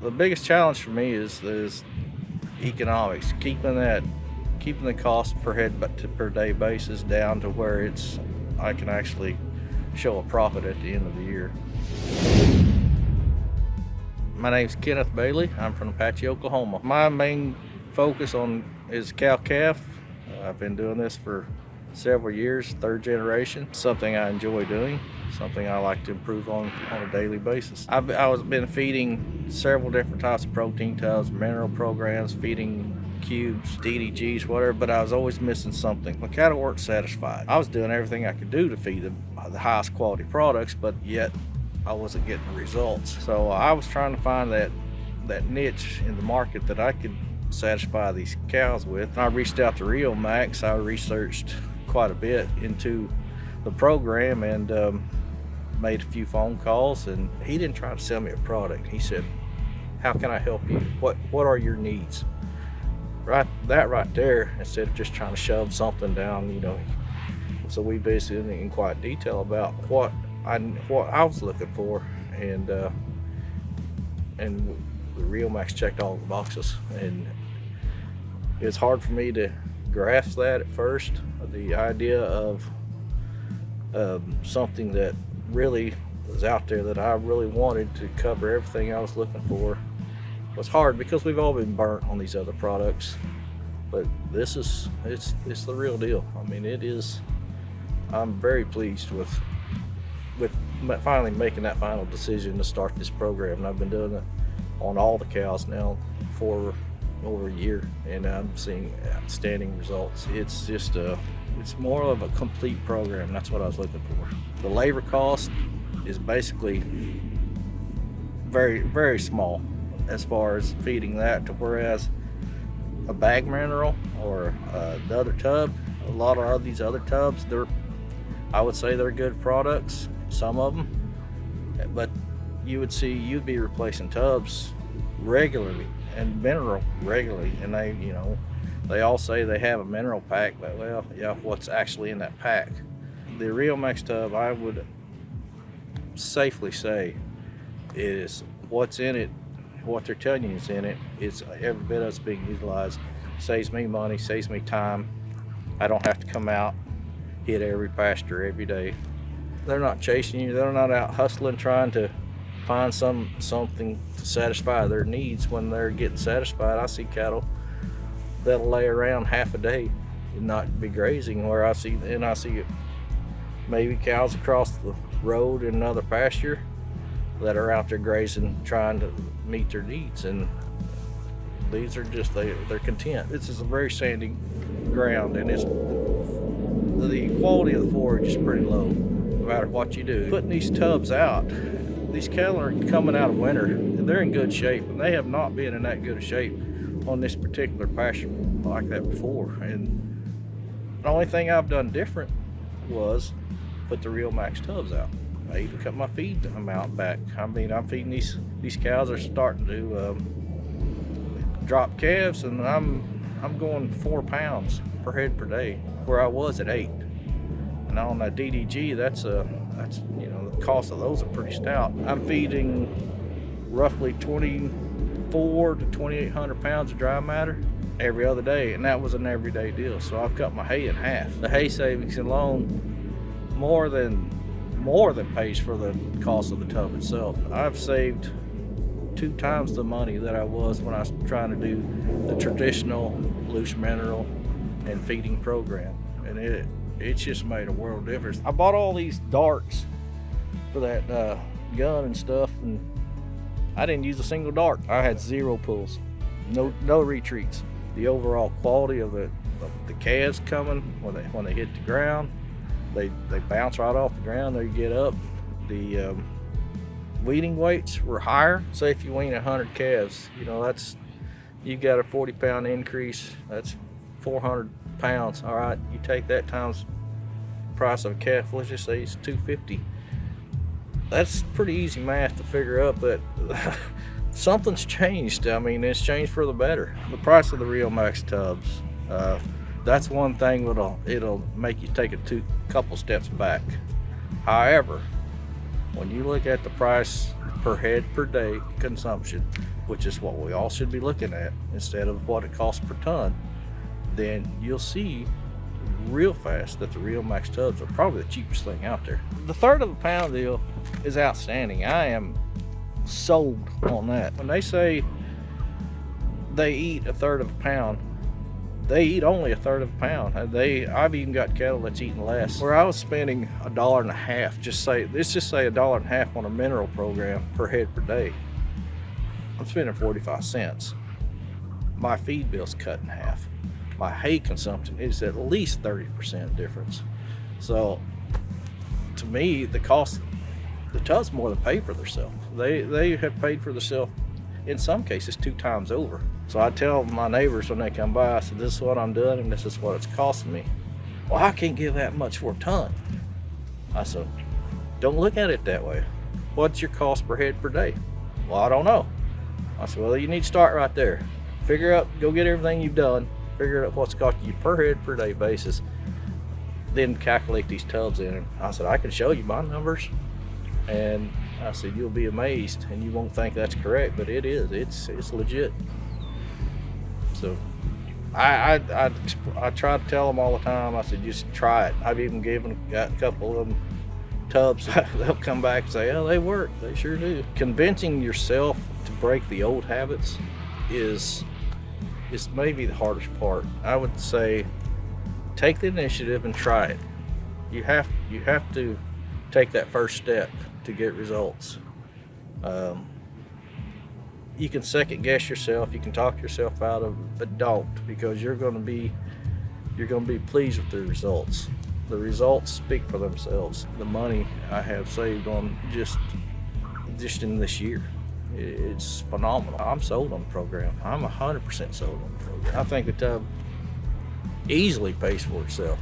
The biggest challenge for me is economics, keeping the cost per head to per day basis down to where I can actually show a profit at the end of the year. My name's Kenneth Bailey. I'm from Apache, Oklahoma. My main focus is cow-calf. I've been doing this for several years, third generation. Something I enjoy doing, something I like to improve on a daily basis. I've been feeding several different types of protein tubs, mineral programs, feeding cubes, DDGs, whatever, but I was always missing something. My cattle weren't satisfied. I was doing everything I could do to feed them the highest quality products, but yet I wasn't getting the results. So I was trying to find that niche in the market that I could satisfy these cows with. I reached out to Riomax. I researched quite a bit into the program and made a few phone calls, and he didn't try to sell me a product. He said, how can I help you? What are your needs? Right there, instead of just trying to shove something down, So we basically in quite detail about what I was looking for, and the Riomax checked all the boxes, and it's hard for me to grasp that at first. The idea of something that really was out there that I really wanted to cover everything I was looking for was hard, because we've all been burnt on these other products. But it's the real deal. I mean, it is. I'm very pleased with finally making that final decision to start this program, and I've been doing it on all the cows now for over a year, and I'm seeing outstanding results. It's just it's more of a complete program. That's what I was looking for. The labor cost is basically very, very small as far as feeding that, to whereas a bag mineral or another tub, a lot of these other tubs, I would say they're good products, some of them, but you'd be replacing tubs regularly and mineral regularly, and they all say they have a mineral pack, but well, yeah, what's actually in that pack? The Riomax tub, I would safely say, is what's in it, what they're telling you is in it. It's every bit of it's being utilized. Saves me money, saves me time. I don't have to come out, hit every pasture every day. They're not chasing you. They're not out hustling trying to find something to satisfy their needs. When they're getting satisfied, I see cattle that'll lay around half a day and not be grazing, where I see maybe cows across the road in another pasture that are out there grazing, trying to meet their needs, and these are just they're content. This is a very sandy ground, and the quality of the forage is pretty low no matter what you do. Putting these tubs out, these cattle are coming out of winter and they're in good shape, and they have not been in that good a shape on this particular pasture like that before. And the only thing I've done different was put the Riomax tubs out. I even cut my feed amount back. I mean, I'm feeding these cows are starting to drop calves, and I'm going 4 pounds per head per day, where I was at 8. And on that DDG, that's the cost of those are pretty stout. I'm feeding roughly 2,400 to 2,800 pounds of dry matter every other day, and that was an everyday deal. So I've cut my hay in half. The hay savings alone more than pays for the cost of the tub itself. I've saved 2 times the money that I was when I was trying to do the traditional loose mineral and feeding program, and it's just made a world of difference. I bought all these darts for that gun and stuff, and I didn't use a single dart. I had 0 pulls, no retreats. The overall quality of the calves coming when they hit the ground, they bounce right off the ground. They get up. The weaning weights were higher. Say if you wean 100 calves, you got a 40-pound increase. That's 400 pounds. All right, you take that times the price of a calf. Let's just say it's $250. That's pretty easy math to figure up that something's changed. I mean, it's changed for the better. The price of the Riomax tubs, that's one thing it'll make you take a couple steps back. However, when you look at the price per head per day consumption, which is what we all should be looking at instead of what it costs per ton, then you'll see real fast that the Riomax tubs are probably the cheapest thing out there. The third of a pound deal is outstanding. I am sold on that. When they say they eat a third of a pound, they eat only a third of a pound. I've even got cattle that's eating less. Where I was spending $1.50, let's just say $1.50 on a mineral program per head per day, I'm spending 45 cents. My feed bill's cut in half. My hay consumption is at least 30% difference. So to me, the cost, the tubs more than pay for themselves. They have paid for themselves in some cases 2 times over. So I tell my neighbors when they come by, I said, this is what I'm doing and this is what it's costing me. Well, I can't give that much for a ton. I said, don't look at it that way. What's your cost per head per day? Well, I don't know. I said, well, you need to start right there. Figure out, go get everything you've done, figure out what's costing you per head per day basis, then calculate these tubs in. And I said, I can show you my numbers. And I said, you'll be amazed and you won't think that's correct, but it is. It's legit. So I try to tell them all the time. I said, just try it. I've even got a couple of them tubs. They'll come back and say, oh, they work. They sure do. Convincing yourself to break the old habits is maybe the hardest part. I would say take the initiative and try it. You have to take that first step to get results. You can second guess yourself. You can talk yourself out of it, but don't, because you're going to be pleased with the results. The results speak for themselves. The money I have saved on just in this year, it's phenomenal. I'm sold on the program. I'm 100% sold on the program. I think the tub easily pays for itself.